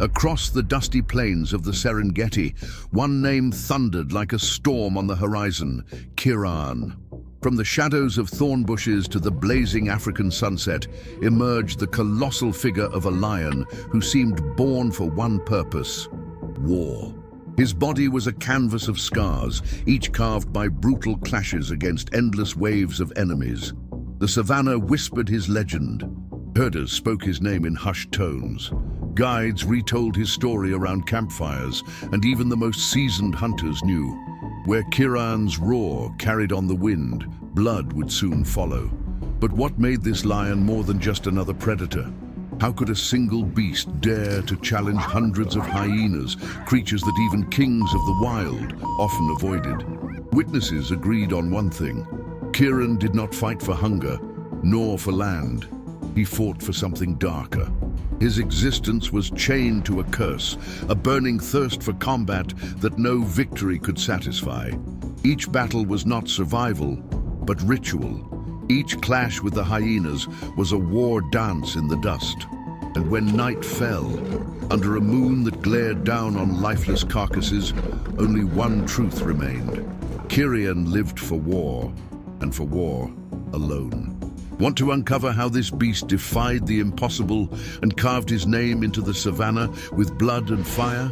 Across the dusty plains of the Serengeti, one name thundered like a storm on the horizon: KIRAAN. From the shadows of thorn bushes to the blazing African sunset emerged the colossal figure of a lion who seemed born for one purpose: war. His body was a canvas of scars, each carved by brutal clashes against endless waves of enemies. The savannah whispered his legend. Herders spoke his name in hushed tones. Guides retold his story around campfires, and even the most seasoned hunters knew: where KIRAAN's roar carried on the wind, blood would soon follow. But what made this lion more than just another predator? How could a single beast dare to challenge hundreds of hyenas, creatures that even kings of the wild often avoided? Witnesses agreed on one thing: KIRAAN did not fight for hunger, nor for land. He fought for something darker. His existence was chained to a curse, a burning thirst for combat that no victory could satisfy. Each battle was not survival, but ritual. Each clash with the hyenas was a war dance in the dust. And when night fell, under a moon that glared down on lifeless carcasses, only one truth remained: KIRAAN lived for war, and for war alone. Want to uncover how this beast defied the impossible and carved his name into the savannah with blood and fire?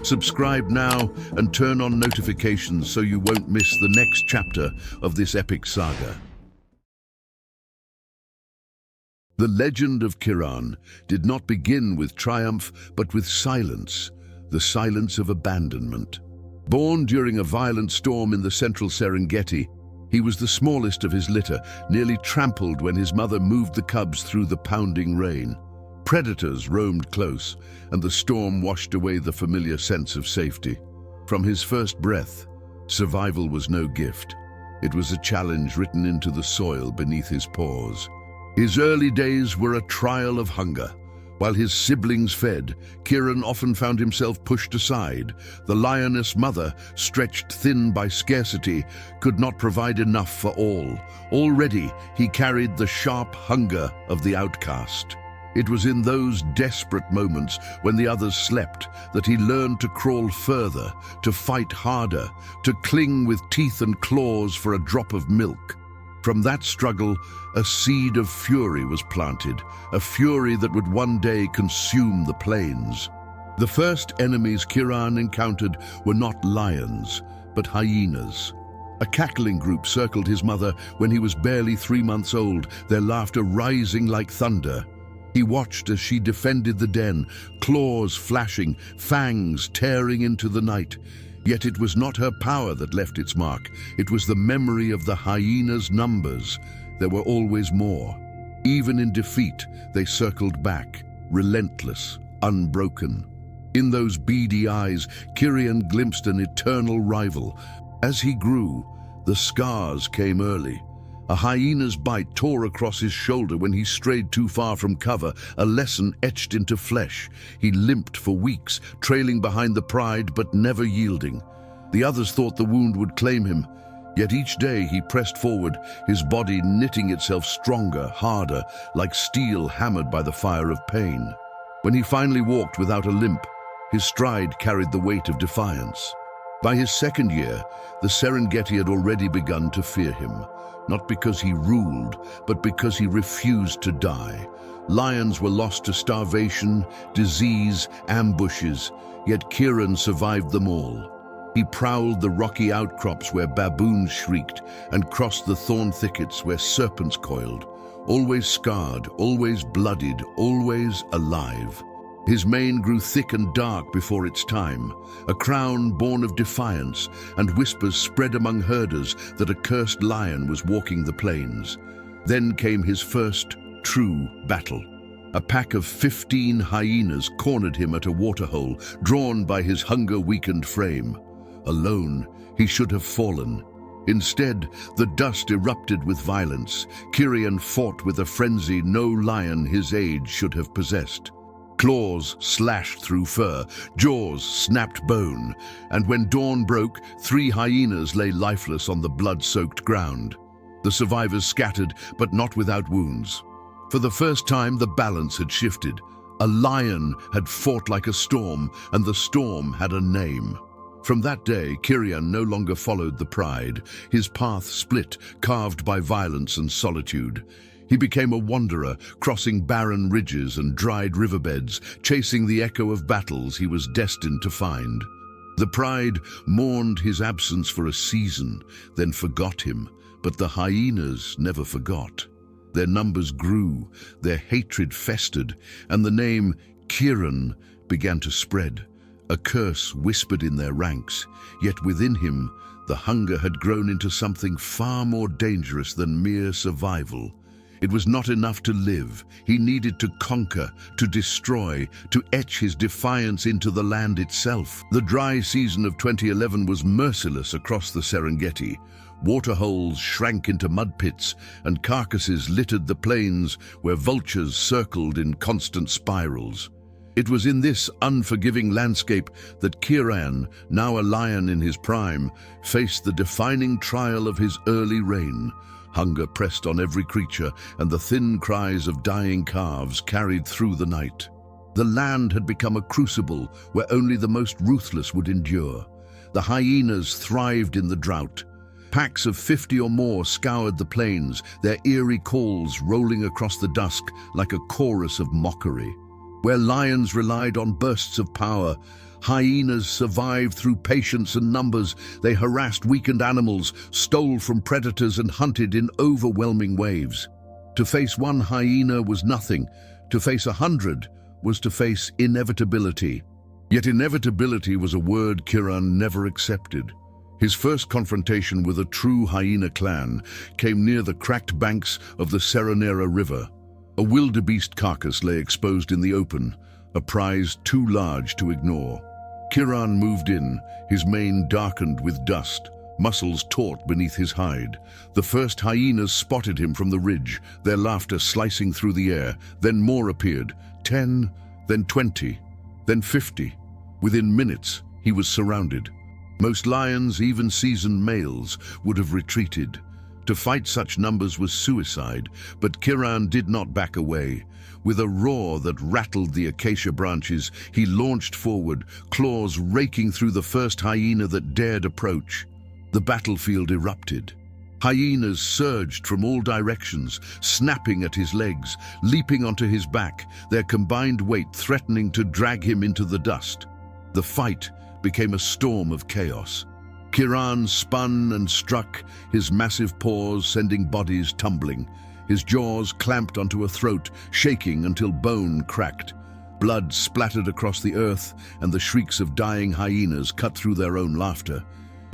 Subscribe now and turn on notifications so you won't miss the next chapter of this epic saga. The legend of KIRAAN did not begin with triumph, but with silence, the silence of abandonment. Born during a violent storm in the central Serengeti, he was the smallest of his litter, nearly trampled when his mother moved the cubs through the pounding rain. Predators roamed close, and the storm washed away the familiar sense of safety. From his first breath, survival was no gift. It was a challenge written into the soil beneath his paws. His early days were a trial of hunger. While his siblings fed, KIRAAN often found himself pushed aside. The lioness mother, stretched thin by scarcity, could not provide enough for all. Already, he carried the sharp hunger of the outcast. It was in those desperate moments, when the others slept, that he learned to crawl further, to fight harder, to cling with teeth and claws for a drop of milk. From that struggle, a seed of fury was planted, a fury that would one day consume the plains. The first enemies KIRAAN encountered were not lions, but hyenas. A cackling group circled his mother when he was barely 3 months old, their laughter rising like thunder. He watched as she defended the den, claws flashing, fangs tearing into the night. Yet it was not her power that left its mark. It was the memory of the hyenas' numbers. There were always more. Even in defeat, they circled back, relentless, unbroken. In those beady eyes, KIRAAN glimpsed an eternal rival. As he grew, the scars came early. A hyena's bite tore across his shoulder when he strayed too far from cover, a lesson etched into flesh. He limped for weeks, trailing behind the pride but never yielding. The others thought the wound would claim him, yet each day he pressed forward, his body knitting itself stronger, harder, like steel hammered by the fire of pain. When he finally walked without a limp, his stride carried the weight of defiance. By his second year, the Serengeti had already begun to fear him. Not because he ruled, but because he refused to die. Lions were lost to starvation, disease, ambushes, yet KIRAAN survived them all. He prowled the rocky outcrops where baboons shrieked and crossed the thorn thickets where serpents coiled. Always scarred, always bloodied, always alive. His mane grew thick and dark before its time, a crown born of defiance, and whispers spread among herders that a cursed lion was walking the plains. Then came his first true battle. A pack of 15 hyenas cornered him at a waterhole, drawn by his hunger-weakened frame. Alone, he should have fallen. Instead, the dust erupted with violence. KIRAAN fought with a frenzy no lion his age should have possessed. Claws slashed through fur, jaws snapped bone, and when dawn broke, 3 hyenas lay lifeless on the blood-soaked ground. The survivors scattered, but not without wounds. For the first time, the balance had shifted. A lion had fought like a storm, and the storm had a name. From that day, KIRAAN no longer followed the pride. His path split, carved by violence and solitude. He became a wanderer, crossing barren ridges and dried riverbeds, chasing the echo of battles he was destined to find. The pride mourned his absence for a season, then forgot him, but the hyenas never forgot. Their numbers grew, their hatred festered, and the name KIRAAN began to spread. A curse whispered in their ranks, yet within him the hunger had grown into something far more dangerous than mere survival. It was not enough to live. He needed to conquer, to destroy, to etch his defiance into the land itself. The dry season of 2011 was merciless across the Serengeti. Waterholes shrank into mud pits, and carcasses littered the plains where vultures circled in constant spirals. It was in this unforgiving landscape that KIRAAN, now a lion in his prime, faced the defining trial of his early reign. Hunger pressed on every creature, and the thin cries of dying calves carried through the night. The land had become a crucible where only the most ruthless would endure. The hyenas thrived in the drought. Packs of 50 or more scoured the plains, their eerie calls rolling across the dusk like a chorus of mockery. Where lions relied on bursts of power, hyenas survived through patience and numbers. They harassed weakened animals, stole from predators, and hunted in overwhelming waves. To face one hyena was nothing. To face 100 was to face inevitability. Yet inevitability was a word KIRAAN never accepted. His first confrontation with a true hyena clan came near the cracked banks of the Serenera River. A wildebeest carcass lay exposed in the open, a prize too large to ignore. KIRAAN moved in, his mane darkened with dust, muscles taut beneath his hide. The first hyenas spotted him from the ridge, their laughter slicing through the air. Then more appeared, 10, then 20, then 50. Within minutes, he was surrounded. Most lions, even seasoned males, would have retreated. To fight such numbers was suicide, but KIRAAN did not back away. With a roar that rattled the acacia branches, he launched forward, claws raking through the first hyena that dared approach. The battlefield erupted. Hyenas surged from all directions, snapping at his legs, leaping onto his back, their combined weight threatening to drag him into the dust. The fight became a storm of chaos. KIRAAN spun and struck, his massive paws sending bodies tumbling. His jaws clamped onto a throat, shaking until bone cracked. Blood splattered across the earth, and the shrieks of dying hyenas cut through their own laughter.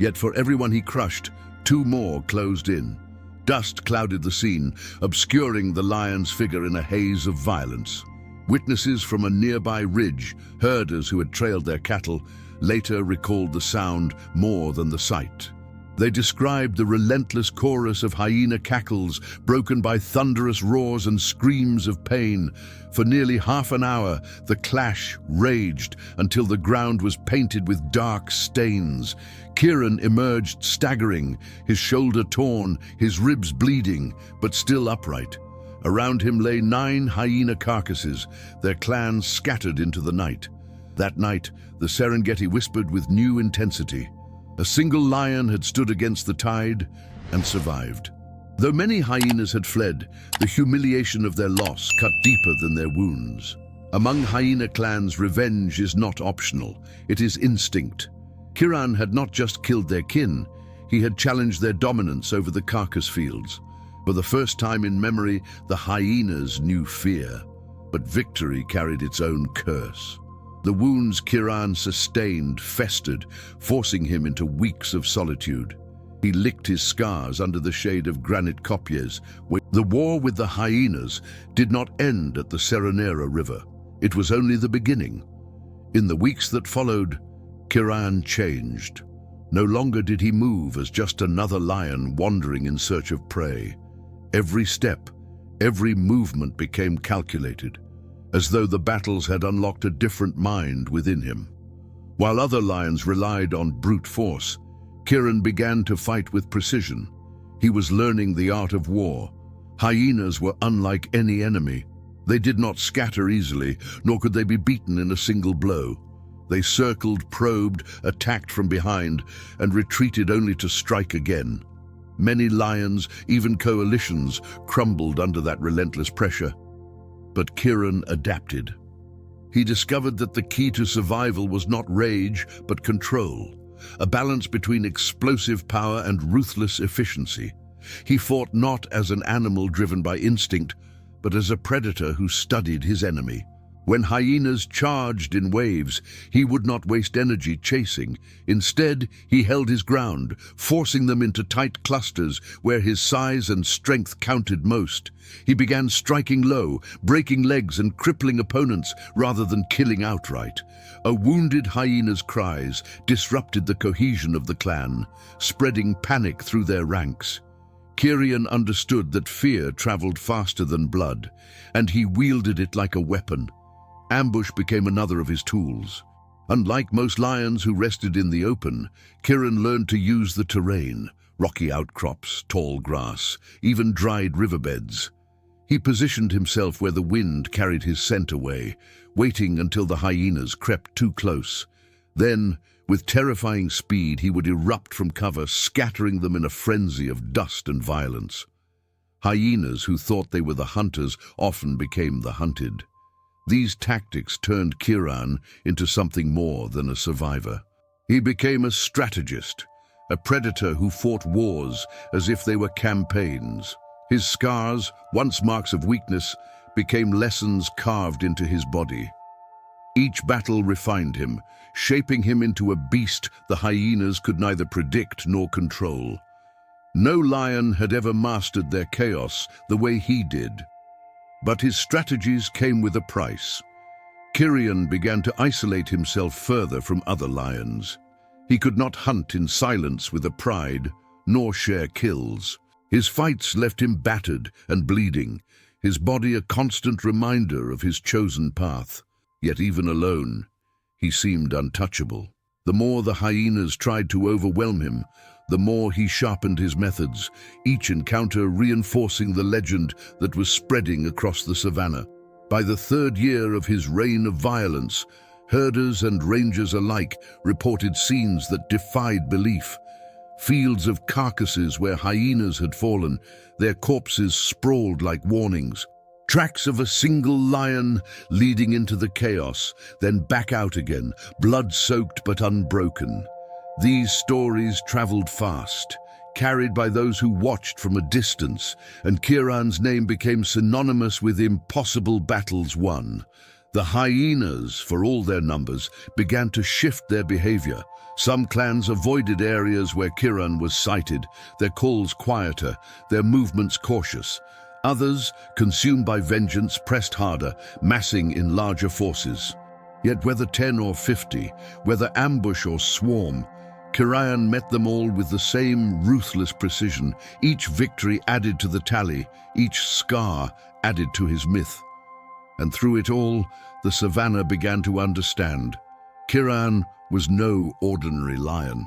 Yet for everyone he crushed, 2 more closed in. Dust clouded the scene, obscuring the lion's figure in a haze of violence. Witnesses from a nearby ridge, herders who had trailed their cattle, later recalled the sound more than the sight. They described the relentless chorus of hyena cackles, broken by thunderous roars and screams of pain. For nearly half an hour, the clash raged until the ground was painted with dark stains. KIRAAN emerged staggering, his shoulder torn, his ribs bleeding, but still upright. Around him lay 9 hyena carcasses, their clans scattered into the night. That night, the Serengeti whispered with new intensity. A single lion had stood against the tide and survived. Though many hyenas had fled, the humiliation of their loss cut deeper than their wounds. Among hyena clans, revenge is not optional, it is instinct. KIRAAN had not just killed their kin, he had challenged their dominance over the carcass fields. For the first time in memory, the hyenas knew fear, but victory carried its own curse. The wounds KIRAAN sustained festered, forcing him into weeks of solitude. He licked his scars under the shade of granite kopjes. The war with the hyenas did not end at the Serenera River. It was only the beginning. In the weeks that followed, KIRAAN changed. No longer did he move as just another lion wandering in search of prey. Every step, every movement became calculated, as though the battles had unlocked a different mind within him. While other lions relied on brute force, KIRAAN began to fight with precision. He was learning the art of war. Hyenas were unlike any enemy. They did not scatter easily, nor could they be beaten in a single blow. They circled, probed, attacked from behind, and retreated only to strike again. Many lions, even coalitions, crumbled under that relentless pressure. But KIRAAN adapted. He discovered that the key to survival was not rage, but control, a balance between explosive power and ruthless efficiency. He fought not as an animal driven by instinct, but as a predator who studied his enemy. When hyenas charged in waves, he would not waste energy chasing. Instead, he held his ground, forcing them into tight clusters where his size and strength counted most. He began striking low, breaking legs and crippling opponents rather than killing outright. A wounded hyena's cries disrupted the cohesion of the clan, spreading panic through their ranks. KIRAAN understood that fear traveled faster than blood, and he wielded it like a weapon. Ambush became another of his tools. Unlike most lions who rested in the open, KIRAAN learned to use the terrain, rocky outcrops, tall grass, even dried riverbeds. He positioned himself where the wind carried his scent away, waiting until the hyenas crept too close. Then, with terrifying speed, he would erupt from cover, scattering them in a frenzy of dust and violence. Hyenas who thought they were the hunters often became the hunted. These tactics turned KIRAAN into something more than a survivor. He became a strategist, a predator who fought wars as if they were campaigns. His scars, once marks of weakness, became lessons carved into his body. Each battle refined him, shaping him into a beast the hyenas could neither predict nor control. No lion had ever mastered their chaos the way he did. But his strategies came with a price. KIRAAN began to isolate himself further from other lions. He could not hunt in silence with a pride, nor share kills. His fights left him battered and bleeding, his body a constant reminder of his chosen path. Yet even alone, he seemed untouchable. The more the hyenas tried to overwhelm him, the more he sharpened his methods, each encounter reinforcing the legend that was spreading across the savannah. By the third year of his reign of violence, herders and rangers alike reported scenes that defied belief. Fields of carcasses where hyenas had fallen, their corpses sprawled like warnings. Tracks of a single lion leading into the chaos, then back out again, blood-soaked but unbroken. These stories traveled fast, carried by those who watched from a distance, and KIRAAN's name became synonymous with impossible battles won. The hyenas, for all their numbers, began to shift their behavior. Some clans avoided areas where KIRAAN was sighted, their calls quieter, their movements cautious. Others, consumed by vengeance, pressed harder, massing in larger forces. Yet whether 10 or 50, whether ambush or swarm, KIRAAN met them all with the same ruthless precision. Each victory added to the tally, each scar added to his myth. And through it all, the savannah began to understand. KIRAAN was no ordinary lion.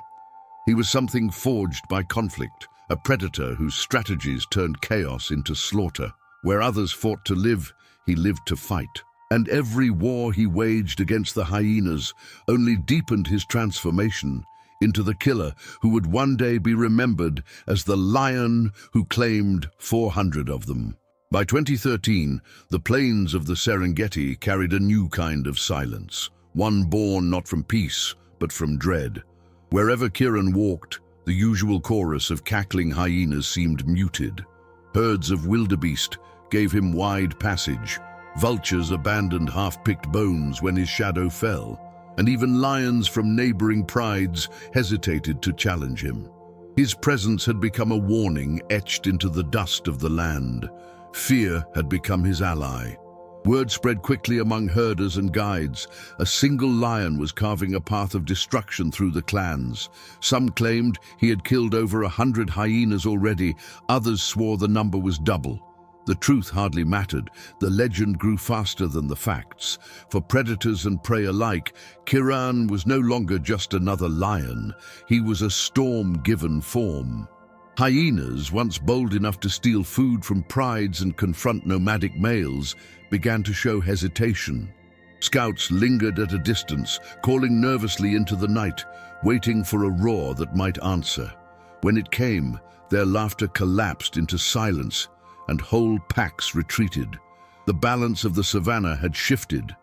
He was something forged by conflict, a predator whose strategies turned chaos into slaughter. Where others fought to live, he lived to fight. And every war he waged against the hyenas only deepened his transformation into the killer who would one day be remembered as the lion who claimed 400 of them. By 2013, the plains of the Serengeti carried a new kind of silence, one born not from peace, but from dread. Wherever KIRAAN walked, the usual chorus of cackling hyenas seemed muted. Herds of wildebeest gave him wide passage. Vultures abandoned half-picked bones when his shadow fell, and even lions from neighboring prides hesitated to challenge him. His presence had become a warning etched into the dust of the land. Fear had become his ally. Word spread quickly among herders and guides. A single lion was carving a path of destruction through the clans. Some claimed he had killed over 100 hyenas already. Others swore the number was double. The truth hardly mattered. The legend grew faster than the facts. For predators and prey alike, KIRAAN was no longer just another lion. He was a storm given form. Hyenas, once bold enough to steal food from prides and confront nomadic males, began to show hesitation. Scouts lingered at a distance, calling nervously into the night, waiting for a roar that might answer. When it came, their laughter collapsed into silence, and whole packs retreated. The balance of the savannah had shifted.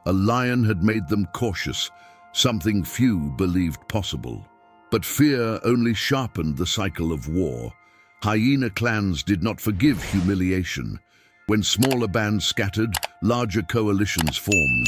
A lion had made them cautious, something few believed possible. But fear only sharpened the cycle of war. Hyena clans did not forgive humiliation. When smaller bands scattered, larger coalitions formed.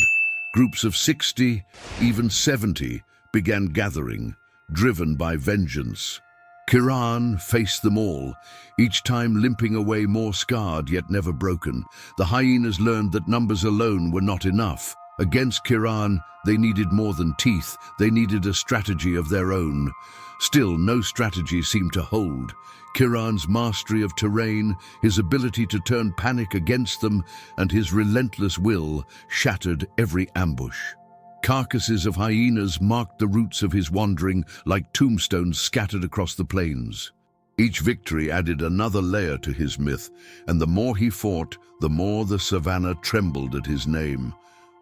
Groups of 60, even 70, began gathering, driven by vengeance. KIRAAN faced them all, each time limping away more scarred yet never broken. The hyenas learned that numbers alone were not enough. Against KIRAAN, they needed more than teeth, they needed a strategy of their own. Still, no strategy seemed to hold. KIRAAN's mastery of terrain, his ability to turn panic against them, and his relentless will shattered every ambush. Carcasses of hyenas marked the routes of his wandering like tombstones scattered across the plains. Each victory added another layer to his myth, and the more he fought, the more the savannah trembled at his name.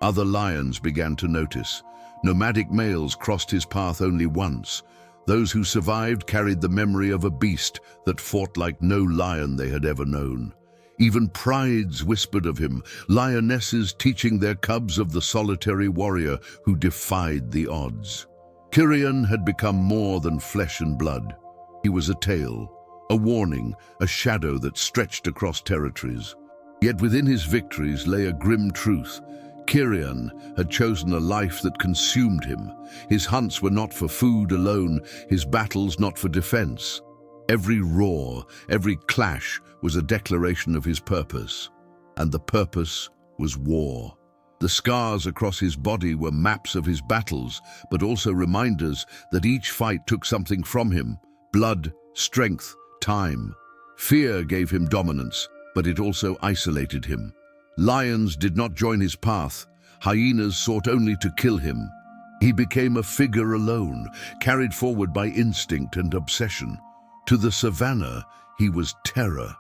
Other lions began to notice. Nomadic males crossed his path only once. Those who survived carried the memory of a beast that fought like no lion they had ever known. Even prides whispered of him, lionesses teaching their cubs of the solitary warrior who defied the odds. KIRAAN had become more than flesh and blood. He was a tale, a warning, a shadow that stretched across territories. Yet within his victories lay a grim truth. KIRAAN had chosen a life that consumed him. His hunts were not for food alone, his battles not for defense. Every roar, every clash was a declaration of his purpose, and the purpose was war. The scars across his body were maps of his battles, but also reminders that each fight took something from him: blood, strength, time. Fear gave him dominance, but it also isolated him. Lions did not join his path. Hyenas sought only to kill him. He became a figure alone, carried forward by instinct and obsession. To the savannah, he was terror.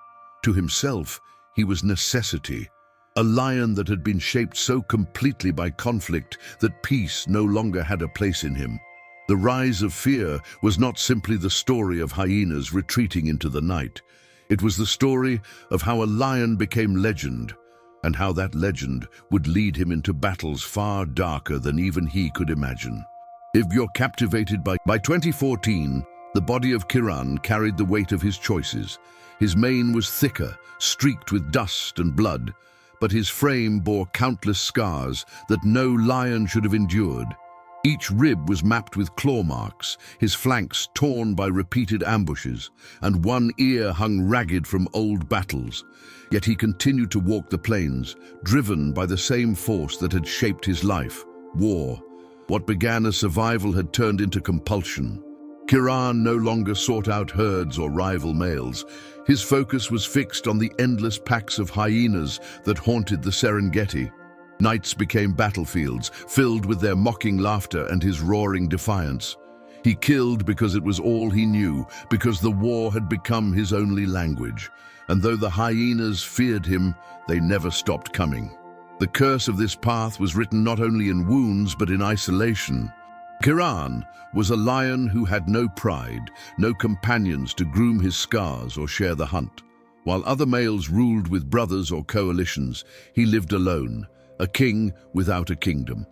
To himself, he was necessity. A lion that had been shaped so completely by conflict that peace no longer had a place in him. The rise of fear was not simply the story of hyenas retreating into the night. It was the story of how a lion became legend, and how that legend would lead him into battles far darker than even he could imagine. If you're captivated by 2014, the body of KIRAAN carried the weight of his choices. His mane was thicker, streaked with dust and blood, but his frame bore countless scars that no lion should have endured. Each rib was mapped with claw marks, his flanks torn by repeated ambushes, and one ear hung ragged from old battles. Yet he continued to walk the plains, driven by the same force that had shaped his life: war. What began as survival had turned into compulsion. KIRAAN no longer sought out herds or rival males. His focus was fixed on the endless packs of hyenas that haunted the Serengeti. Nights became battlefields, filled with their mocking laughter and his roaring defiance. He killed because it was all he knew, because the war had become his only language. And though the hyenas feared him, they never stopped coming. The curse of this path was written not only in wounds, but in isolation. KIRAAN was a lion who had no pride, no companions to groom his scars or share the hunt. While other males ruled with brothers or coalitions, he lived alone, a king without a kingdom.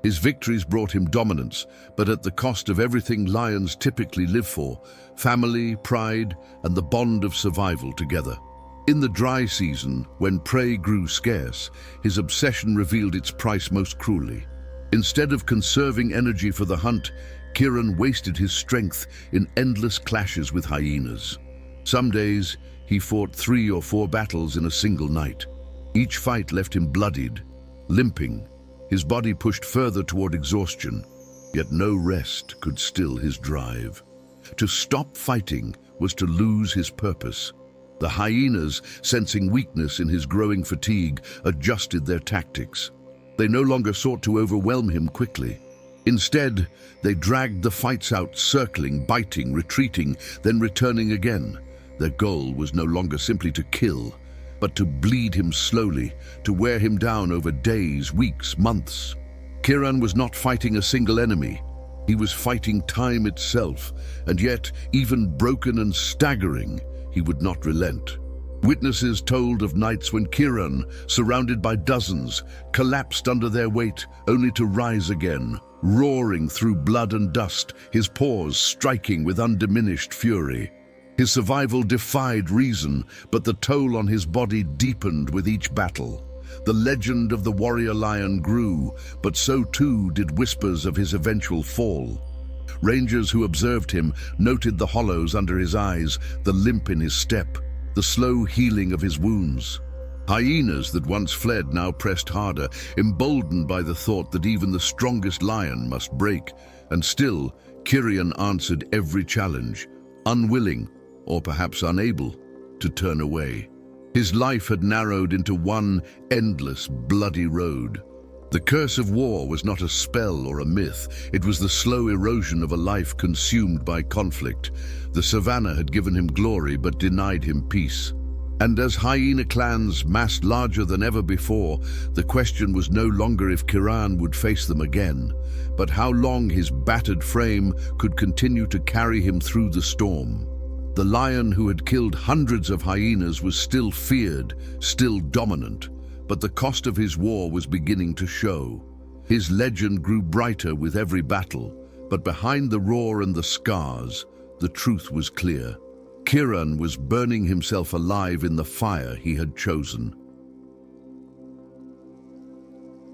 His victories brought him dominance, but at the cost of everything lions typically live for: family, pride, and the bond of survival together. In the dry season, when prey grew scarce, his obsession revealed its price most cruelly. Instead of conserving energy for the hunt, KIRAAN wasted his strength in endless clashes with hyenas. Some days, he fought 3 or 4 battles in a single night. Each fight left him bloodied, limping, his body pushed further toward exhaustion, yet no rest could still his drive. To stop fighting was to lose his purpose. The hyenas, sensing weakness in his growing fatigue, adjusted their tactics. They no longer sought to overwhelm him quickly. Instead, they dragged the fights out, circling, biting, retreating, then returning again. Their goal was no longer simply to kill, but to bleed him slowly, to wear him down over days, weeks, months. KIRAAN was not fighting a single enemy. He was fighting time itself, and yet, even broken and staggering, he would not relent. Witnesses told of nights when KIRAAN, surrounded by dozens, collapsed under their weight, only to rise again, roaring through blood and dust, his paws striking with undiminished fury. His survival defied reason, but the toll on his body deepened with each battle. The legend of the warrior lion grew, but so too did whispers of his eventual fall. Rangers who observed him noted the hollows under his eyes, the limp in his step, the slow healing of his wounds. Hyenas that once fled now pressed harder, emboldened by the thought that even the strongest lion must break. And still, KIRAAN answered every challenge, unwilling, or perhaps unable, to turn away. His life had narrowed into one endless, bloody road. The curse of war was not a spell or a myth. It was the slow erosion of a life consumed by conflict. The savannah had given him glory but denied him peace. And as hyena clans massed larger than ever before, the question was no longer if KIRAAN would face them again, but how long his battered frame could continue to carry him through the storm. The lion who had killed hundreds of hyenas was still feared, still dominant, but the cost of his war was beginning to show. His legend grew brighter with every battle, but behind the roar and the scars, the truth was clear. KIRAAN was burning himself alive in the fire he had chosen.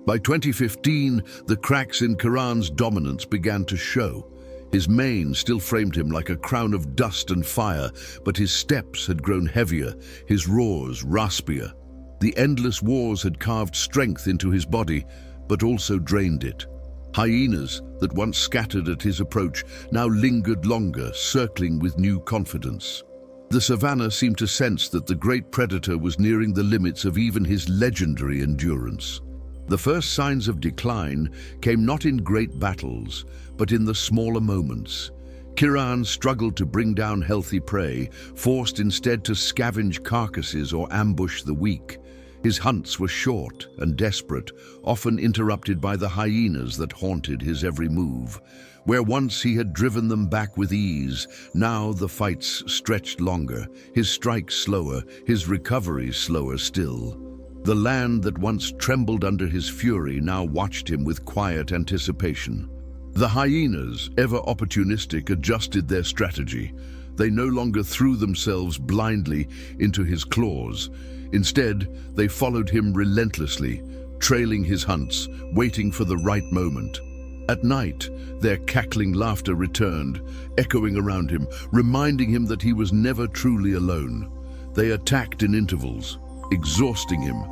By 2015, the cracks in KIRAAN's dominance began to show. His mane still framed him like a crown of dust and fire, but his steps had grown heavier, his roars raspier. The endless wars had carved strength into his body, but also drained it. Hyenas that once scattered at his approach now lingered longer, circling with new confidence. The savannah seemed to sense that the great predator was nearing the limits of even his legendary endurance. The first signs of decline came not in great battles, but in the smaller moments. KIRAAN struggled to bring down healthy prey, forced instead to scavenge carcasses or ambush the weak. His hunts were short and desperate, often interrupted by the hyenas that haunted his every move. Where once he had driven them back with ease, now the fights stretched longer, his strikes slower, his recoveries slower still. The land that once trembled under his fury now watched him with quiet anticipation. The hyenas, ever opportunistic, adjusted their strategy. They no longer threw themselves blindly into his claws. Instead, they followed him relentlessly, trailing his hunts, waiting for the right moment. At night, their cackling laughter returned, echoing around him, reminding him that he was never truly alone. They attacked in intervals, exhausting him,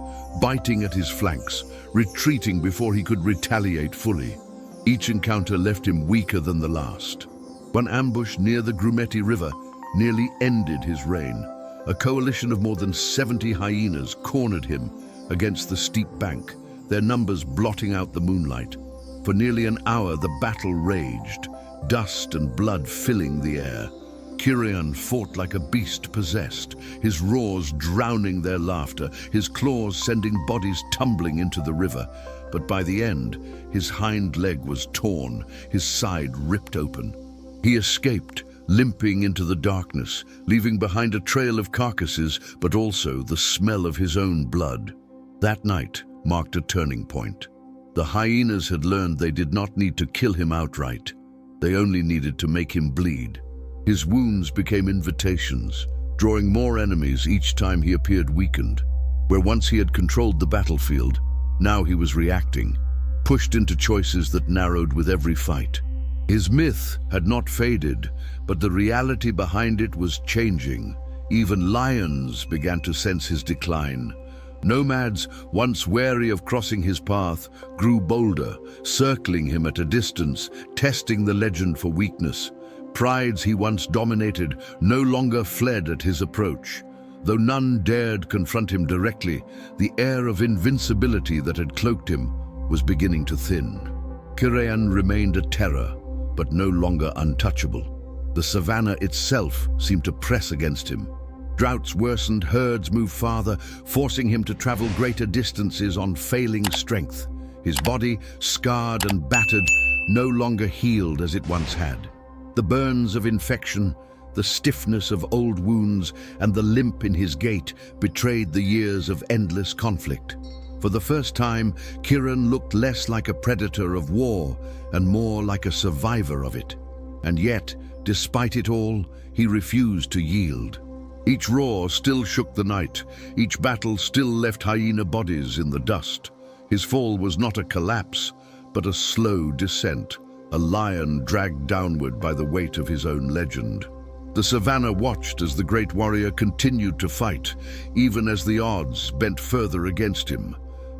biting at his flanks, retreating before he could retaliate fully. Each encounter left him weaker than the last. One ambush near the Grumeti River nearly ended his reign. A coalition of more than 70 hyenas cornered him against the steep bank, their numbers blotting out the moonlight. For nearly an hour the battle raged, dust and blood filling the air. KIRAAN fought like a beast possessed, his roars drowning their laughter, his claws sending bodies tumbling into the river. But by the end, his hind leg was torn, his side ripped open. He escaped, limping into the darkness, leaving behind a trail of carcasses, but also the smell of his own blood. That night marked a turning point. The hyenas had learned they did not need to kill him outright. They only needed to make him bleed. His wounds became invitations, drawing more enemies each time he appeared weakened. Where once he had controlled the battlefield, now he was reacting, pushed into choices that narrowed with every fight. His myth had not faded, but the reality behind it was changing. Even lions began to sense his decline. Nomads, once wary of crossing his path, grew bolder, circling him at a distance, testing the legend for weakness. Prides he once dominated no longer fled at his approach. Though none dared confront him directly, the air of invincibility that had cloaked him was beginning to thin. KIRAAN remained a terror, but no longer untouchable. The savannah itself seemed to press against him. Droughts worsened, herds moved farther, forcing him to travel greater distances on failing strength. His body, scarred and battered, no longer healed as it once had. The burns of infection, the stiffness of old wounds, and the limp in his gait betrayed the years of endless conflict. For the first time, KIRAAN looked less like a predator of war and more like a survivor of it. And yet, despite it all, he refused to yield. Each roar still shook the night. Each battle still left hyena bodies in the dust. His fall was not a collapse, but a slow descent, a lion dragged downward by the weight of his own legend. The savannah watched as the great warrior continued to fight, even as the odds bent further against him.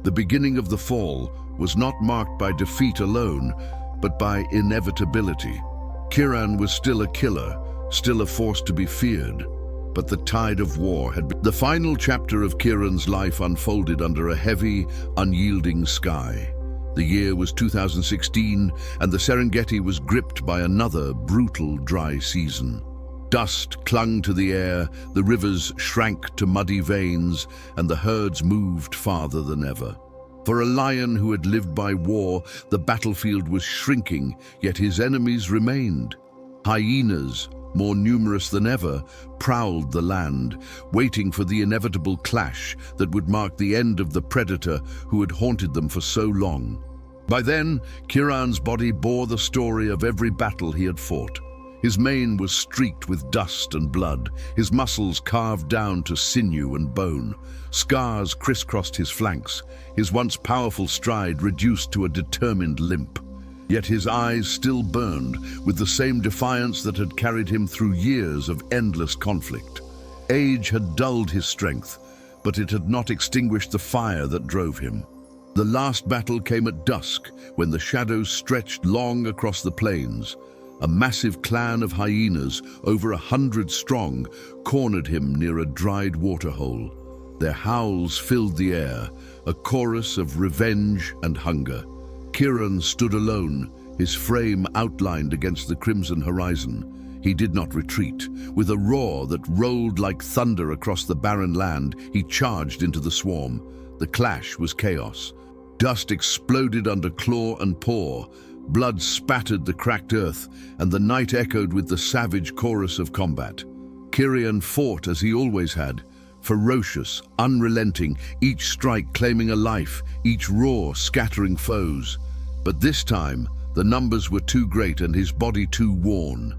The beginning of the fall was not marked by defeat alone, but by inevitability. KIRAAN was still a killer, still a force to be feared, but the tide of war had been. The final chapter of KIRAAN's life unfolded under a heavy, unyielding sky. The year was 2016, and the Serengeti was gripped by another brutal dry season. Dust clung to the air, the rivers shrank to muddy veins, and the herds moved farther than ever. For a lion who had lived by war, the battlefield was shrinking, yet his enemies remained. Hyenas, more numerous than ever, prowled the land, waiting for the inevitable clash that would mark the end of the predator who had haunted them for so long. By then, KIRAAN's body bore the story of every battle he had fought. His mane was streaked with dust and blood, his muscles carved down to sinew and bone. Scars crisscrossed his flanks, his once powerful stride reduced to a determined limp. Yet his eyes still burned with the same defiance that had carried him through years of endless conflict. Age had dulled his strength, but it had not extinguished the fire that drove him. The last battle came at dusk, when the shadows stretched long across the plains. A massive clan of hyenas, over 100 strong, cornered him near a dried waterhole. Their howls filled the air, a chorus of revenge and hunger. KIRAAN stood alone, his frame outlined against the crimson horizon. He did not retreat. With a roar that rolled like thunder across the barren land, he charged into the swarm. The clash was chaos. Dust exploded under claw and paw. Blood spattered the cracked earth, and the night echoed with the savage chorus of combat. KIRAAN fought as he always had, ferocious, unrelenting, each strike claiming a life, each roar scattering foes. But this time, the numbers were too great and his body too worn.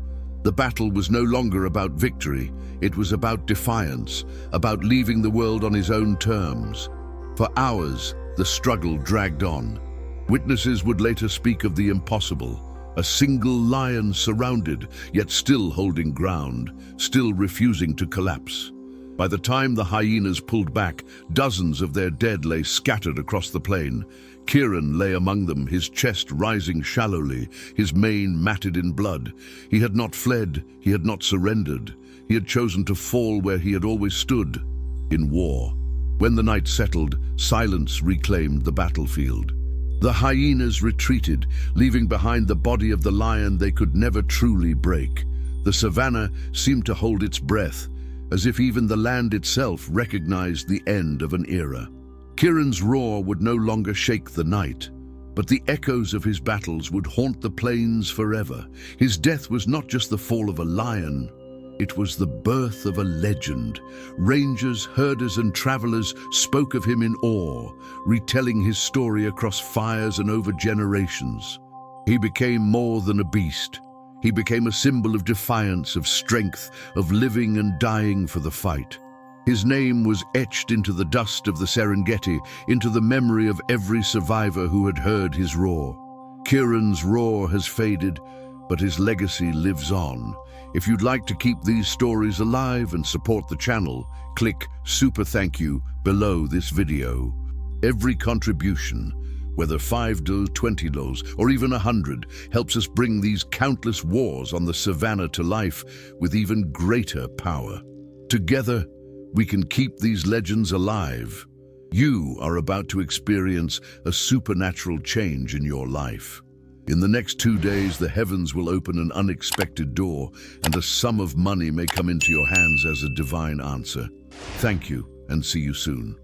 The battle was no longer about victory, it was about defiance, about leaving the world on his own terms. For hours, the struggle dragged on. Witnesses would later speak of the impossible, a single lion surrounded, yet still holding ground, still refusing to collapse. By the time the hyenas pulled back, dozens of their dead lay scattered across the plain. KIRAAN lay among them, his chest rising shallowly, his mane matted in blood. He had not fled, he had not surrendered. He had chosen to fall where he had always stood, in war. When the night settled, silence reclaimed the battlefield. The hyenas retreated, leaving behind the body of the lion they could never truly break. The savannah seemed to hold its breath, as if even the land itself recognized the end of an era. KIRAAN's roar would no longer shake the night, but the echoes of his battles would haunt the plains forever. His death was not just the fall of a lion, it was the birth of a legend. Rangers, herders, and travelers spoke of him in awe, retelling his story across fires and over generations. He became more than a beast. He became a symbol of defiance, of strength, of living and dying for the fight. His name was etched into the dust of the Serengeti, into the memory of every survivor who had heard his roar. KIRAAN's roar has faded, but his legacy lives on. If you'd like to keep these stories alive and support the channel, click Super Thank You below this video. Every contribution, whether $5, $20, or even 100, helps us bring these countless wars on the savannah to life with even greater power. Together, we can keep these legends alive. You are about to experience a supernatural change in your life. In the next 2 days, the heavens will open an unexpected door, and a sum of money may come into your hands as a divine answer. Thank you, and see you soon.